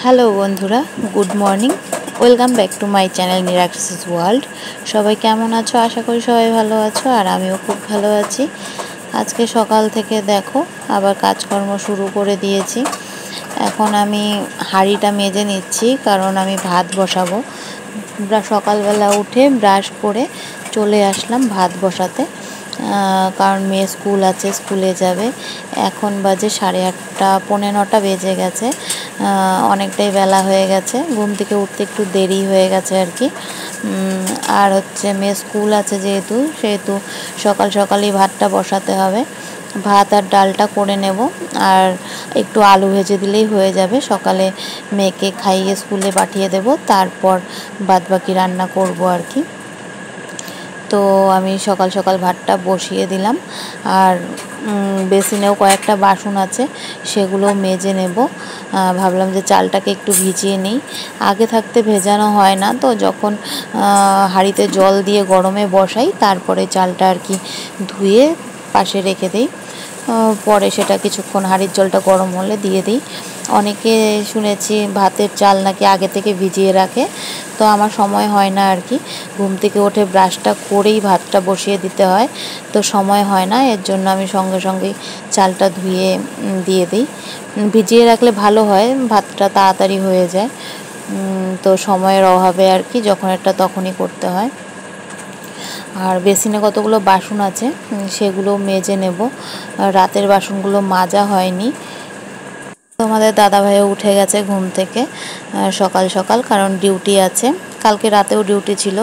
Hello বন্ধুরা, good morning. Welcome back to my channel নিরাক্সিস world. সবাই কেমন আছো? আশা করি সবাই ভালো আছো, আর আমিও খুব ভালো আছি। আজকে সকাল থেকে দেখো আবার কাজকর্ম শুরু করে দিয়েছি। এখন আমি হাঁড়িটা মেজে নিচ্ছি, কারণ আমি ভাত বসাবো। সকালবেলা উঠে ব্রাশ করে চলে আসলাম ভাত বসাতে, কারণ মেয়ে স্কুল আছে, স্কুলে যাবে। এখন বাজে 8:30, 8:45 বেজে গেছে। অনেকটাই বেলা হয়ে গেছে, ঘুম থেকে উঠতে একটু দেরি হয়ে গেছে আর কি। আর হচ্ছে মেয়ে স্কুল আছে সেহেতু সকাল সকালই ভাতটা বসাতে হবে। ভাত আর ডালটা করে নেব, আর একটু আলু ভেজে দিলেই হয়ে যাবে। সকালে মেয়েকে খাইয়ে স্কুলে পাঠিয়ে দেব, তারপর বাদবাকি রান্না করব আর কি। তো আমি সকাল সকাল ভাতটা বসিয়ে দিলাম, আর বেসিনেও কয়েকটা বাসন আছে, সেগুলো মেজে নেব। ভাবলাম যে চালটাকে একটু ভিজিয়ে নিই। আগে থাকতে ভেজানো হয় না, তো যখন হাঁড়িতে জল দিয়ে গরমে বসাই তারপরে চালটা আর কি ধুয়ে পাশে রেখে দিই। পরে সেটা কিছুক্ষণ হাঁড়ির জলটা গরম হলে দিয়ে দিই। অনেকে শুনেছি ভাতের চাল নাকি আগে থেকে ভিজিয়ে রাখে, তো আমার সময় হয় না আর কি। ঘুম থেকে উঠে ব্রাশটা করেই ভাতটা বসিয়ে দিতে হয়, তো সময় হয় না। এর জন্য আমি সঙ্গে সঙ্গেই চালটা ধুয়ে দিয়ে দিই। ভিজিয়ে রাখলে ভালো হয়, ভাতটা তাড়াতাড়ি হয়ে যায়। তো সময়ের অভাবে আর কি যখন এটা তখনই করতে হয়। আর বেসিনে কতগুলো বাসন আছে সেগুলো মেজে নেব। রাতের বাসনগুলো মাজা হয়নি। তোমাদের দাদাভাইও উঠে গেছে ঘুম থেকে সকাল সকাল, কারণ ডিউটি আছে। কালকে রাতেও ডিউটি ছিল,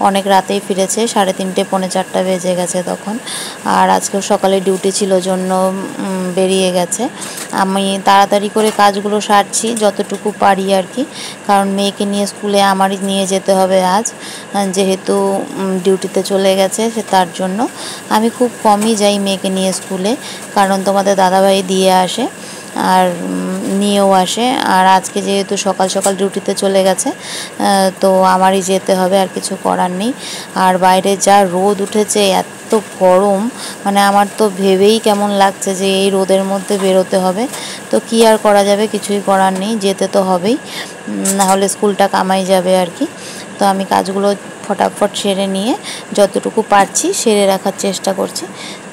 অনেক রাতেই ফিরেছে, 3:30, 4:45 বেজে গেছে তখন। আর আজকেও সকালে ডিউটি ছিল জন্য বেরিয়ে গেছে। আমি তাড়াতাড়ি করে কাজগুলো সারছি যতটুকু পারি আর কি, কারণ মেয়েকে নিয়ে স্কুলে আমারই নিয়ে যেতে হবে আজ, যেহেতু ডিউটিতে চলে গেছে তার জন্য। আমি খুব কমই যাই মেয়েকে নিয়ে স্কুলে, কারণ তোমাদের দাদাভাই দিয়ে আসে আর নিয়েও আসে। আর আজকে যেহেতু সকাল সকাল ডিউটিতে চলে গেছে, তো আমারই যেতে হবে, আর কিছু করার নেই। আর বাইরে যা রোদ উঠেছে, এত গরম, মানে আমার তো ভেবেই কেমন লাগছে যে এই রোদের মধ্যে বেরোতে হবে। তো কী আর করা যাবে, কিছুই করার নেই, যেতে তো হবেই, নাহলে স্কুলটা কামাই যাবে আর কি। তো আমি কাজগুলো ফটাফট সেরে নিয়ে যতটুকু পারছি সেরে রাখার চেষ্টা করছি,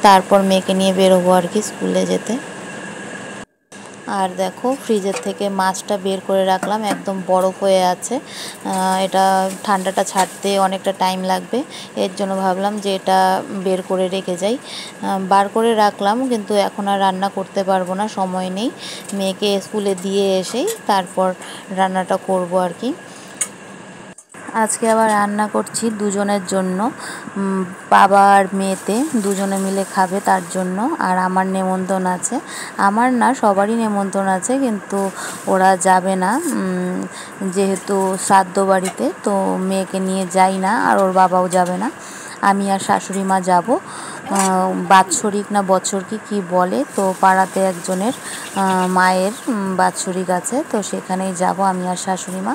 তারপর মেয়েকে নিয়ে বেরোবো আর কি স্কুলে যেতে। আর দেখো ফ্রিজের থেকে মাছটা বের করে রাখলাম, একদম বরফ হয়ে আছে। এটা ঠান্ডাটা ছাড়তে অনেকটা টাইম লাগবে, এর জন্য ভাবলাম যে এটা বের করে রেখে যাই। বার করে রাখলাম, কিন্তু এখন আর রান্না করতে পারবো না, সময় নেই। মেয়েকে স্কুলে দিয়ে এসেই তারপর রান্নাটা করব আর কি। আজকে আবার রান্না করছি দুজনের জন্য, বাবা আর মেয়েতে দুজনে মিলে খাবে তার জন্য। আর আমার নেমন্তন্ন আছে, আমার না সবারই নেমন্তন্ন আছে, কিন্তু ওরা যাবে না যেহেতু শ্রাদ্ধ বাড়িতে, তো মেয়েকে নিয়ে যাই না, আর ওর বাবাও যাবে না। আমি আর শাশুড়ি মা যাব। বাৎসরিক না বছরকি কী বলে, তো পাড়াতে একজনের মায়ের বাৎসরিক আছে, তো সেখানেই যাব আমি আর শাশুড়ি মা।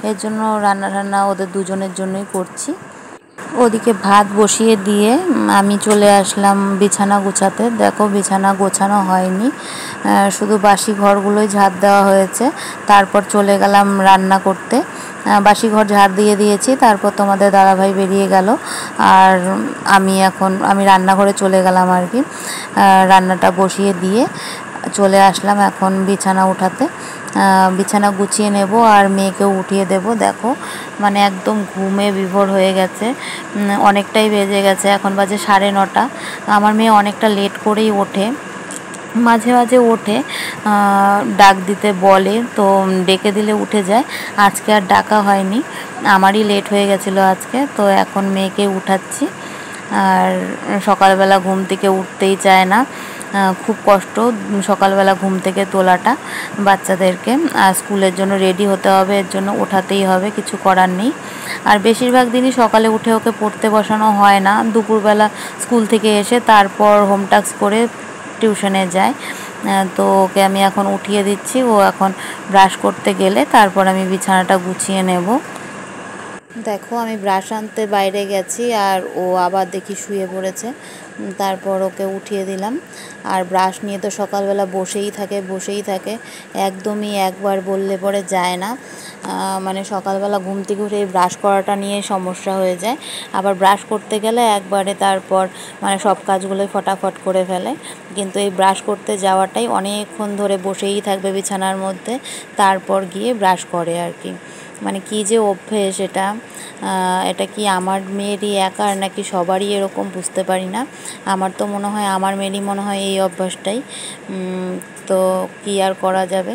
এর জন্য রান্না ওদের দুজনের জন্যই করছি। ওদিকে ভাত বসিয়ে দিয়ে আমি চলে আসলাম বিছানা গোছাতে। দেখো বিছানা গোছানো হয়নি, শুধু বাসি ঘরগুলোই ঝাড় দেওয়া হয়েছে। তারপর চলে গেলাম রান্না করতে। বাসি ঘর ঝাড় দিয়ে দিয়েছি, তারপর তোমাদের দাদাভাই বেরিয়ে গেল, আর আমি রান্নাঘরে চলে গেলাম আর কি। রান্নাটা বসিয়ে দিয়ে চলে আসলাম এখন বিছানা উঠাতে। বিছানা গুছিয়ে নেব আর মেয়েকেও উঠিয়ে দেব। দেখো মানে একদম ঘুমে বিভোর হয়ে গেছে, অনেকটাই বেজে গেছে, এখন বাজে 9:30। আমার মেয়ে অনেকটা লেট করেই ওঠে, মাঝে মাঝে ওঠে, ডাক দিতে বলে, তো ডেকে দিলে উঠে যায়। আজকে আর ডাকা হয়নি, আমারই লেট হয়ে গেছিলো আজকে, তো এখন মেয়েকে উঠাচ্ছি। আর সকালবেলা ঘুম থেকে উঠতেই চায় না, খুব কষ্ট সকালবেলা ঘুম থেকে তোলাটা বাচ্চাদেরকে। আর স্কুলের জন্য রেডি হতে হবে, এর জন্য ওঠাতেই হবে, কিছু করার নেই। আর বেশিরভাগ দিনই সকালে উঠে ওকে পড়তে বসানো হয় না, দুপুরবেলা স্কুল থেকে এসে তারপর হোম টাস্ক করে টিউশনে যায়। তো ওকে আমি এখন উঠিয়ে দিচ্ছি, ও এখন ব্রাশ করতে গেলে তারপর আমি বিছানাটা গুছিয়ে নেব। দেখো আমি ব্রাশ আনতে বাইরে গেছি আর ও আবার দেখি শুয়ে পড়েছে। তারপর ওকে উঠিয়ে দিলাম। আর ব্রাশ নিয়ে তো সকালবেলা বসেই থাকে, একদমই একবার বললে পরে যায় না। মানে সকালবেলা ঘুম থেকে উঠে এই ব্রাশ করাটা নিয়ে সমস্যা হয়ে যায়। আবার ব্রাশ করতে গেলে একবারে তারপর মানে সব কাজগুলোই ফটাফট করে ফেলে, কিন্তু এই ব্রাশ করতে যাওয়াটাই অনেকক্ষণ ধরে বসেই থাকবে বিছানার মধ্যে, তারপর গিয়ে ব্রাশ করে আর কি। মানে কী যে অভ্যেস এটা, এটা কি আমার মেয়েরই একার নাকি সবারই এরকম বুঝতে পারি না। আমার তো মনে হয় আমার মেয়েরই মনে হয় এই অভ্যাসটাই। তো কী আর করা যাবে,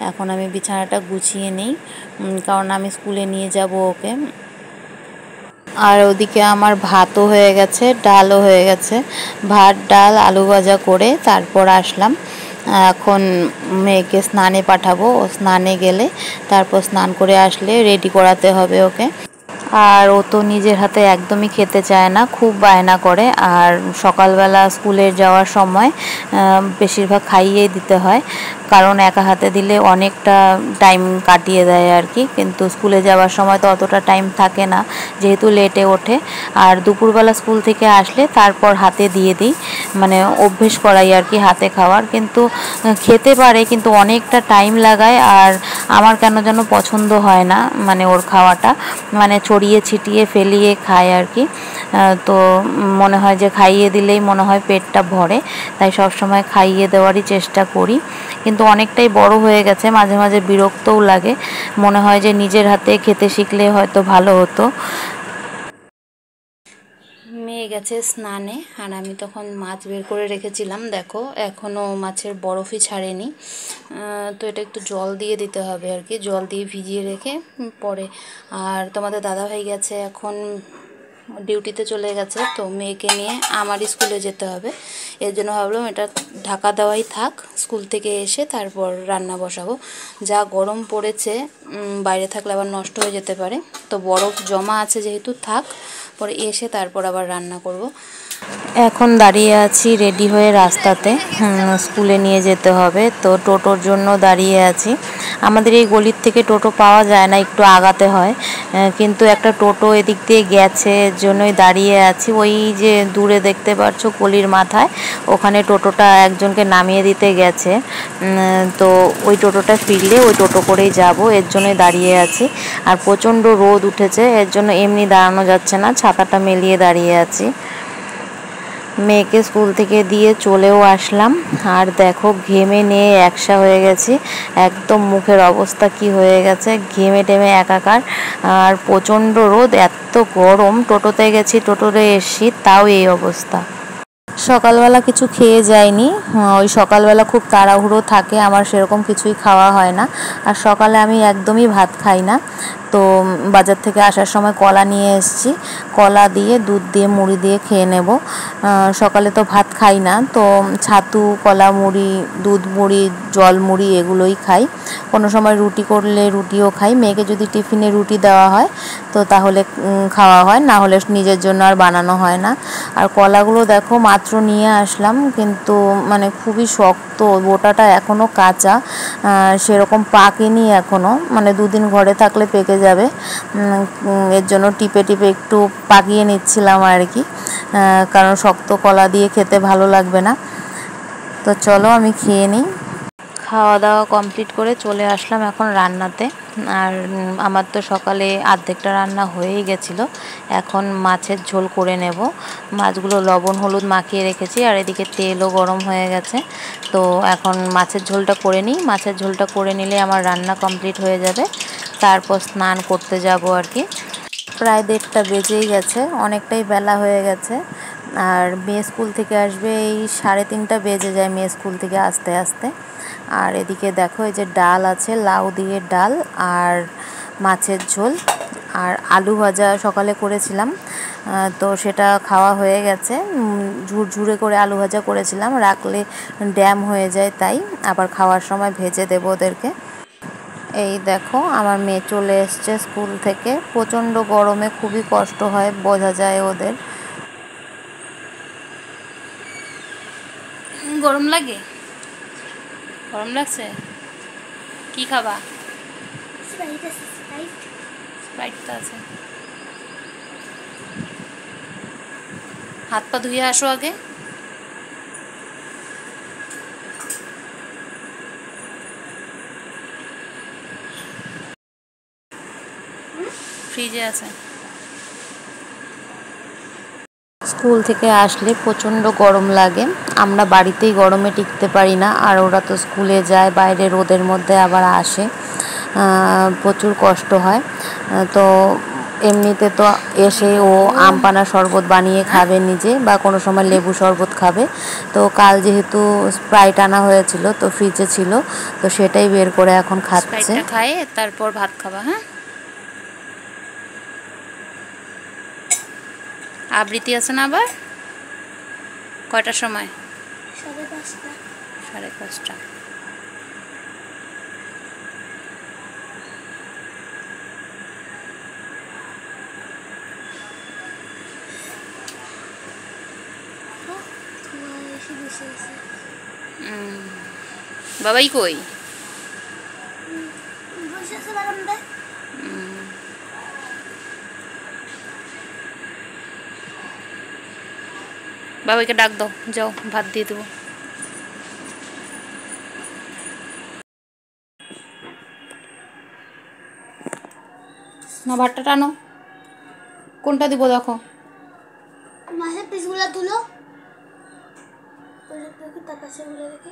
এখন আমি বিছানাটা গুছিয়ে নিই, কারণ আমি স্কুলে নিয়ে যাব ওকে। আর ওদিকে আমার ভাতও হয়ে গেছে, ডালও হয়ে গেছে। ভাত ডাল আলু ভাজা করে তারপর আসলাম। এখন মেয়েকে স্নানে পাঠাবো, ও স্নানে গেলে তারপর স্নান করে আসলে রেডি করাতে হবে ওকে। আর ও তো নিজের হাতে একদমই খেতে চায় না, খুব বায়না করে। আর সকালবেলা স্কুলে যাওয়ার সময় বেশিরভাগ খাইয়েই দিতে হয়, কারণ একা হাতে দিলে অনেকটা টাইম কাটিয়ে দেয় আর কি। কিন্তু স্কুলে যাওয়ার সময় তো অতটা টাইম থাকে না, যেহেতু লেটে ওঠে। আর দুপুরবেলা স্কুল থেকে আসলে তারপর হাতে দিয়ে দিই, মানে অভ্যেস করাই আর কি হাতে খাওয়ার। কিন্তু খেতে পারে, কিন্তু অনেকটা টাইম লাগায়। আর আমার কেন যেন পছন্দ হয় না, মানে ওর খাওয়াটা, মানে ছড়িয়ে ছিটিয়ে ফেলিয়ে খায় আর কি। তো মনে হয় যে খাইয়ে দিলেই মনে হয় পেটটা ভরে, তাই সব সময় খাইয়ে দেওয়ারই চেষ্টা করি। কিন্তু অনেকটাই বড় হয়ে গেছে, মাঝে মাঝে বিরক্তও লাগে, মনে হয় যে নিজের হাতে খেতে শিখলে হয়তো ভালো হতো। মেয়ে গেছে স্নানে, আর আমি তখন মাছ বের করে রেখেছিলাম, দেখো এখনও মাছের বরফই ছাড়েনি। তো এটা একটু জল দিয়ে দিতে হবে আর কি, জল দিয়ে ভিজিয়ে রেখে পরে। আর তোমাদের দাদাভাই গেছে এখন ডিউটিতে চলে গেছে, তো মেয়েকে নিয়ে আমার স্কুলে যেতে হবে। এর জন্য ভাবলাম এটা ঢাকা দেওয়াই থাক, স্কুল থেকে এসে তারপর রান্না বসাবো। যা গরম পড়েছে, বাইরে থাকলে আবার নষ্ট হয়ে যেতে পারে, তো বরফ জমা আছে যেহেতু থাক, পরে এসে তারপর আবার রান্না করব। এখন দাঁড়িয়ে আছি রেডি হয়ে রাস্তাতে, স্কুলে নিয়ে যেতে হবে, তো টোটোর জন্য দাঁড়িয়ে আছি। আমাদের এই গলির থেকে টোটো পাওয়া যায় না, একটু আগাতে হয়, কিন্তু একটা টোটো এদিক দিয়ে গেছে, এর জন্যই দাঁড়িয়ে আছি। ওই যে দূরে দেখতে পাচ্ছ গলির মাথায়, ওখানে টোটোটা একজনকে নামিয়ে দিতে গেছে। তো ওই টোটোটা ফিরলে ওই টোটো করেই যাব, এর জন্যই দাঁড়িয়ে আছি। আর প্রচণ্ড রোদ উঠেছে, এর জন্য এমনি দাঁড়ানো যাচ্ছে না, ছাতাটা মেলিয়ে দাঁড়িয়ে আছি। মেয়েকে স্কুল থেকে দিয়ে চলেও আসলাম, আর দেখো ঘেমে নিয়ে একসা হয়ে গেছি, একদম মুখের অবস্থা কি হয়ে গেছে, ঘেমে টেমে একাকার। আর প্রচণ্ড রোদ, এত গরম, টোটোতে গেছি টোটোতে এসছি তাও এই অবস্থা। সকালবেলা কিছু খেয়ে যায়নি, ওই সকালবেলা খুব তাড়াহুড়ো থাকে আমার, সেরকম কিছুই খাওয়া হয় না। আর সকালে আমি একদমই ভাত খাই না, তো বাজার থেকে আসার সময় কলা নিয়ে এসেছি, কলা দিয়ে দুধ দিয়ে মুড়ি দিয়ে খেয়ে নেব। সকালে তো ভাত খাই না, তো ছাতু, কলা, মুড়ি, দুধ মুড়ি, জল মুড়ি এগুলোই খাই। কোনো সময় রুটি করলে রুটিও খাই, মেয়েকে যদি টিফিনে রুটি দেওয়া হয় তো তাহলে খাওয়া হয়, না হলে নিজের জন্য আর বানানো হয় না। আর কলাগুলো দেখো মাত্র নিয়ে আসলাম, কিন্তু মানে খুবই শক্ত, গোটাটা এখনও কাঁচা, সেরকম পাকেনি এখনও, মানে দুদিন ঘরে থাকলে পেকে যাবে। এর জন্য টিপে টিপে একটু পাকিয়ে নিচ্ছিলাম আর কি, কারণ শক্ত কলা দিয়ে খেতে ভালো লাগবে না। তো চলো আমি খেয়ে নিই। খাওয়া দাওয়া কমপ্লিট করে চলে আসলাম এখন রান্নাতে। আর আমার তো সকালে অর্ধেকটা রান্না হয়েই গেছিলো, এখন মাছের ঝোল করে নেব। মাছগুলো লবণ হলুদ মাখিয়ে রেখেছি, আর এদিকে তেলও গরম হয়ে গেছে, তো এখন মাছের ঝোলটা করে নিই। মাছের ঝোলটা করে নিলে আমার রান্না কমপ্লিট হয়ে যাবে, তারপর স্নান করতে যাব আর কি। প্রায় 1:30 বেজেই গেছে, অনেকটাই বেলা হয়ে গেছে। আর মেয়ে স্কুল থেকে আসবে এই 3:30 বেজে যায় মেয়ে স্কুল থেকে আসতে আসতে। আর এদিকে দেখো এই যে ডাল আছে, লাউ দিয়ে ডাল আর মাছের ঝোল, আর আলু ভাজা সকালে করেছিলাম, তো সেটা খাওয়া হয়ে গেছে। ঝুরঝুরে করে আলু ভাজা করেছিলাম, রাখলে ড্যাম হয়ে যায়, তাই আবার খাওয়ার সময় ভেজে দেবো ওদেরকে। এই দেখো আমার মেয়ে চলে এসছে স্কুল থেকে, প্রচণ্ড গরমে খুবই কষ্ট হয়, বোঝা যায় ওদের। গরম লাগে, গরম লাগছে, কি খাবা? স্প্রাইট তো আছে। হাত পা ধুয়ে আসো আগে। ফ্রিজে আছে। স্কুল থেকে আসলে প্রচণ্ড গরম লাগে, আমরা বাড়িতেই গরমে টিকতে পারি না, আর ওরা তো স্কুলে যায় বাইরে রোদের মধ্যে আবার আসে, প্রচুর কষ্ট হয়। তো এমনিতে তো এসে ও আম পানা শরবত বানিয়ে খাবে নিজে, বা কোনো সময় লেবু শরবত খাবে। তো কাল যেহেতু স্প্রাইট আনা হয়েছিল, তো ফ্রিজে ছিল, তো সেটাই বের করে এখন খাচ্ছে। খায় তারপর ভাত খাবা। হ্যাঁ, আবৃত্তি আছে না আবার? কয়টার সময়? 5:30। 5:30। বাবাই কই? বাবাইকে ডাক দাও, যাও ভাত দিয়ে দেবো। না, ভাতটা টানো। কোনটা দিব দেখো। মাছের পিসগুলো তুলো, তার পাশে গুলো রেখে।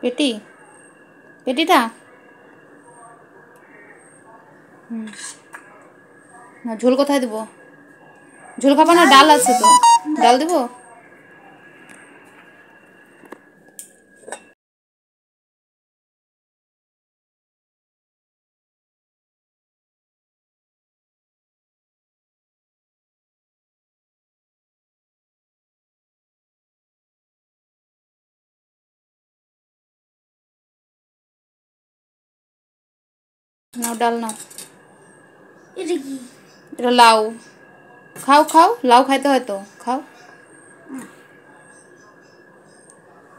পেটি, পেটিটা না, ঝোল কোথায় দেবো? ঝোল খাবো না, ডাল আছে তো, ডাল দেবো। নাও ডাল নাও। এটা কি? এটা লাউ। খাও খাও, লাউ খাইতে হয়তো, খাও।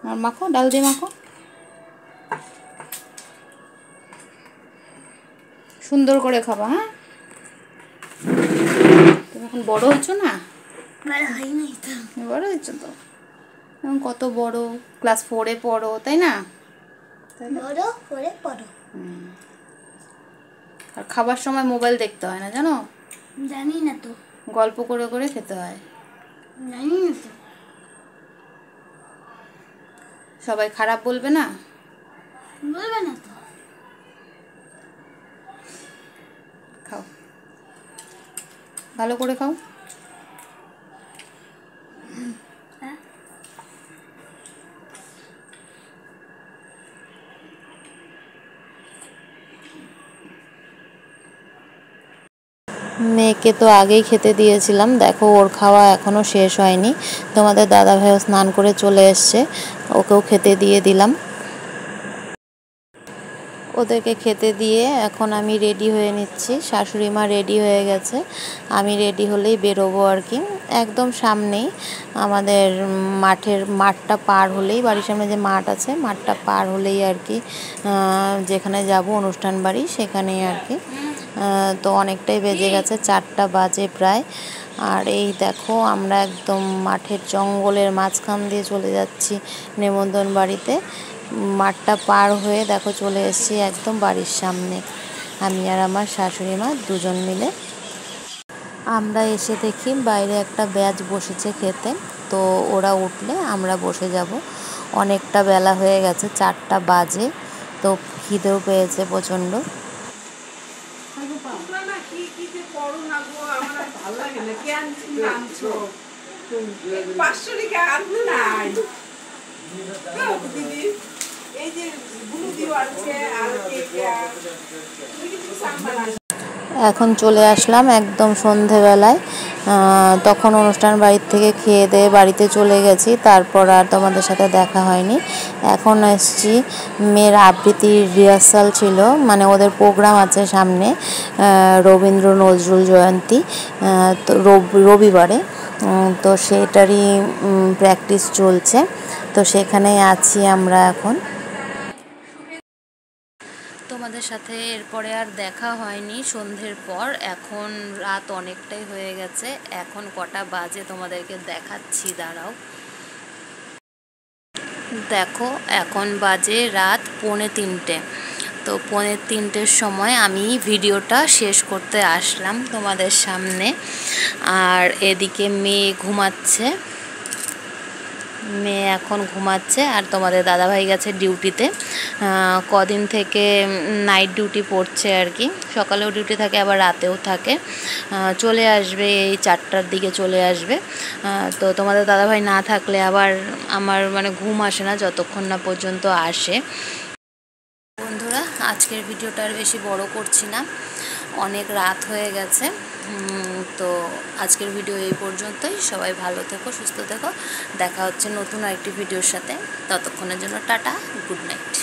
আর মাখো, ডাল দিয়ে মাখো, সুন্দর করে খাবা। হ্যাঁ, তুমি এখন বড় হচ্ছ না? বড় হচ্ছ তো, এখন কত বড়, ক্লাস 4-এ পড়ো, তাই না? বড় 4-এ পড়ো। আর খাবার সময় মোবাইল দেখতে হয় না, জানো? জানি না তো। গল্প করে করে খেতে হয়। জানি না তো। সবাই খারাপ বলবে না? বলবে না তো। খাও, ভালো করে খাও। মেয়েকে তো আগেই খেতে দিয়েছিলাম, দেখো ওর খাওয়া এখনও শেষ হয়নি। তোমাদের দাদা ভাইও স্নান করে চলে এসছে, ওকেও খেতে দিয়ে দিলাম। ওদেরকে খেতে দিয়ে এখন আমি রেডি হয়ে নিচ্ছি। শাশুড়ি মা রেডি হয়ে গেছে, আমি রেডি হলেই বেরোবো আর কি। একদম সামনেই আমাদের মাঠটা পার হলেই, বাড়ির সামনে যে মাঠ আছে, মাঠটা পার হলেই আর কি যেখানে যাব অনুষ্ঠান বাড়ি, সেখানেই আর কি। তো অনেকটাই বেজে গেছে, 4টা বাজে প্রায়। আর এই দেখো আমরা একদম মাঠের জঙ্গলের মাঝখান দিয়ে চলে যাচ্ছি নেমন্তন্ন বাড়িতে। মাঠটা পার হয়ে দেখো চলে এসেছি একদম বাড়ির সামনে, আমি আর আমার শাশুড়ি মা দুজন মিলে। আমরা এসে দেখি বাইরে একটা ব্যাচ বসেছে খেতে, তো ওরা উঠলে আমরা বসে যাব। অনেকটা বেলা হয়ে গেছে, 4টা বাজে, তো খিদেও পেয়েছে প্রচণ্ড। এখন চলে আসলাম একদম সন্ধেবেলায়, তখন অনুষ্ঠান বাড়ির থেকে খেয়ে দিয়ে বাড়িতে চলে গেছি, তারপর আর তোমাদের সাথে দেখা হয়নি। এখন এসছি, মেয়ের আবৃত্তির রিহার্সাল ছিল, মানে ওদের প্রোগ্রাম আছে সামনে, রবীন্দ্র নজরুল জয়ন্তী, তো রবিবারে, তো সেটারই প্র্যাকটিস চলছে, তো সেখানেই আছি আমরা এখন। সাথে এরপরে আর দেখা হয়নি সন্ধ্যের পর। এখন রাত অনেকটাই হয়ে গেছে। এখন কটা বাজে তোমাদেরকে দেখাচ্ছি, দাঁড়াও। দেখো এখন বাজে রাত 2:45। তো 2:45-র সময় আমি ভিডিওটা শেষ করতে আসলাম তোমাদের সামনে। আর এদিকে মেয়ে ঘুমাচ্ছে, মেয়ে এখন ঘুমাচ্ছে। আর তোমাদের দাদাভাই গেছে ডিউটিতে। কদিন থেকে নাইট ডিউটি পড়ছে আর কি, সকালেও ডিউটি থাকে আবার রাতেও থাকে। চলে আসবে এই 4টার দিকে চলে আসবে। তো তোমাদের দাদাভাই না থাকলে আবার আমার মানে ঘুম আসে না যতক্ষণ না পর্যন্ত আসে। বন্ধুরা, আজকের ভিডিওটা আর বেশি বড় করছি না, অনেক রাত হয়ে গেছে। তো আজকের ভিডিও এই পর্যন্তই। সবাই ভালো থেকো, সুস্থ থেকো। দেখা হচ্ছে নতুন আরেকটি ভিডিওর সাথে। ততক্ষণের জন্য টাটা, গুড নাইট।